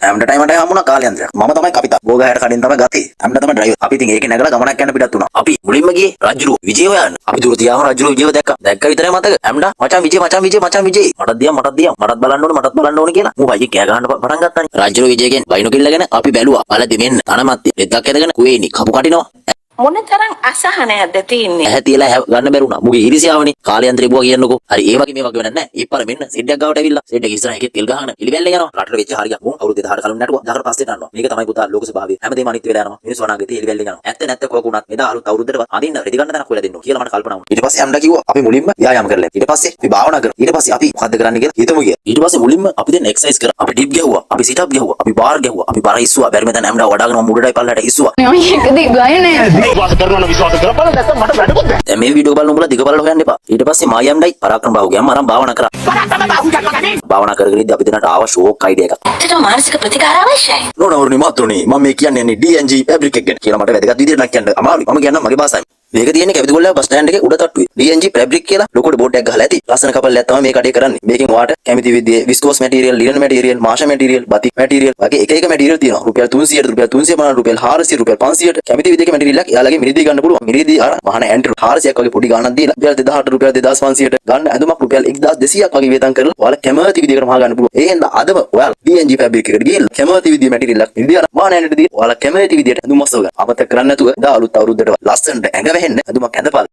හැමදාම ටයිමට හම්බුණා කාලයන්ත්‍රයක්. මම තමයි කපිතා. බෝගහයට කඩින් තමයි ගත්තේ. හැමදාම තමයි ඩ්‍රයිවර්. අපි ඉතින් ඒකේ නැගලා ගමනක් යන්න පිටත් වුණා. අපි මුලින්ම ගියේ රජුරු විජය හොයන්න. අපි දුර තියාම රජුරු විජයව දැක්කා. දැක්ක විතරයි මතක. හැමදාම මචං විජය මටත් දියම් මටත් බලන්න ඕනේ කියලා. මූ අයියේ කෑ ගහන්න පටන් ගත්තානේ. රජුරු විජයගෙන් බයිනු කිල්ලගෙන අපි බැලුවා. බලද්දි මෙන්න තනමැත්තේ දෙද්දක් ඇදගෙන කුවේනි කපු කටිනවා. මොනතරම් අසහනයක්ද තියෙන්නේ. ඇහැ තියලා ගන්න බැරුණා. මුගේ ඉරිසියාවනේ. කාලයන්ත්‍රේ බුවා කියන්නකෝ. හරි ඒ වගේ මේ වගේ වෙන්නේ නැහැ. ඉප්පර මෙන්න සෙඩ්ඩක් ගාවට ඇවිල්ලා. සෙඩ් එක ඉස්සරහ එකේ තෙල් ගහන පිළිවෙල්ල යනවා. රටට වෙච්ච හරියක් මු අවුරුදු 2000කට කලින් නටුවා. 1000කට පස්සේ නටනවා. මේක තමයි පුතා ලෝක ස්වභාවය. හැමදේම අනිත් වෙලා යනවා. මිනිස්සු අනාගතේ එළිවෙල්ල යනවා. ඇත්ත නැත්ත කොහොක උනත් මෙදා අලුත් අවුරුද්දට අදින්න රෙදි ගන්න තැනක් හොයලා දෙන්න කියලා මට කල්පනා වුණා. ඊට පස්සේ යන්න කිව්වා. අපි මුලින්ම ව්‍යායාම කරලා. ඊට පස්සේ අපි භාවනා කරා. ඊට පස්සේ අපි මොකද්ද කරන්න කියලා හිතමු කියලා. ඊට පස්සේ මුලින්ම අපි දැන් එක්සර්සයිස් කරා. අපි ඩිප් ගැහුවා. අපි සිට් අප් ගැහුවා. අපි බාර් ගැහුවා. අපි බාර ඉස්සුවා. බැරි මෙතන හැමදාම වඩාගෙන මුඩටයි පල්ලට ඉස්සුවා. දැන් මේ වීඩියෝ බලන උඹලා දිග බලලා හොයන්න එපා. ඊට පස්සේ මායම්ඩයි පරාක්‍රම බාහුවගයම අරන් භාවනා කරා. භාවනා කරගෙන ඉඳි අපි දෙන්නට ආව ෂෝක් අයිඩියා එකක්. ඇත්තටම මානසික ප්‍රතිකාර අවශ්‍යයි. නෝනවරුනි මාත්‍රුනි මම මේ කියන්නේ DNG ෆැබ්‍රික් එක ගැන කියලා මට වැදගත් විදියට නම් කියන්න අමාරුයි. මම කියන්නම් මගේ භාෂාවෙන්. මේක තියෙන්නේ කැවිදිගොල්ල බස් ස්ටෑන්ඩ් එකේ උඩ තට්ටුවේ. DNG ෆැබ්‍රික් කියලා ලොකුට බෝඩ් එකක් ගහලා ඇති. ලස්සන කපල් එකක් තමයි මේ කඩේ කරන්නේ. මේකෙන් ඔයාට කැමති විදිහේ විස්කෝස් මැටීරියල්, ලිනන් මැටීරියල්, මාෂ මැටීරියල්, බතික් මැටීරියල් වගේ එක එක මැටීරියල් තියෙනවා. රුපියල් 300ට, රුපියල් 350ට, රුපියල් 400ට, රුපියල් 500ට කැමති විදිහේ මැටීරියල් එකක් එයාලගේ මිනිදී ගන්න පුළුවන්. මිනිදී අර මහාන ඇන්ට් 400ක් වගේ පොඩි ගාණක් දීලා රුපියල් 2000ට, රුපියල් 2500ට ගන්න ඇඳුමක් රුපියල් 1200ක් වගේ වේතන් කරලා ඔයාලා කැමති විදිහකට මහා ගන්න පුළුවන්. ඒ හින්දා අදම ඔයාලා DNG ෆැබ්‍රික් එකට ගිහලා කැමති විදිහේ මැටීරියල් එකක් මිනිදී අර මහාන ඇන්ට් දී ඔයාලා කැමති විදිහට ඇඳුම් අස්සව ගන්න. අමතක කරන්නේ නැතුව දා අලුත් අවුරුද්දට ලස්සනට ඇඟ වැහෙන්න ඇඳුමක් ඇඳපල්.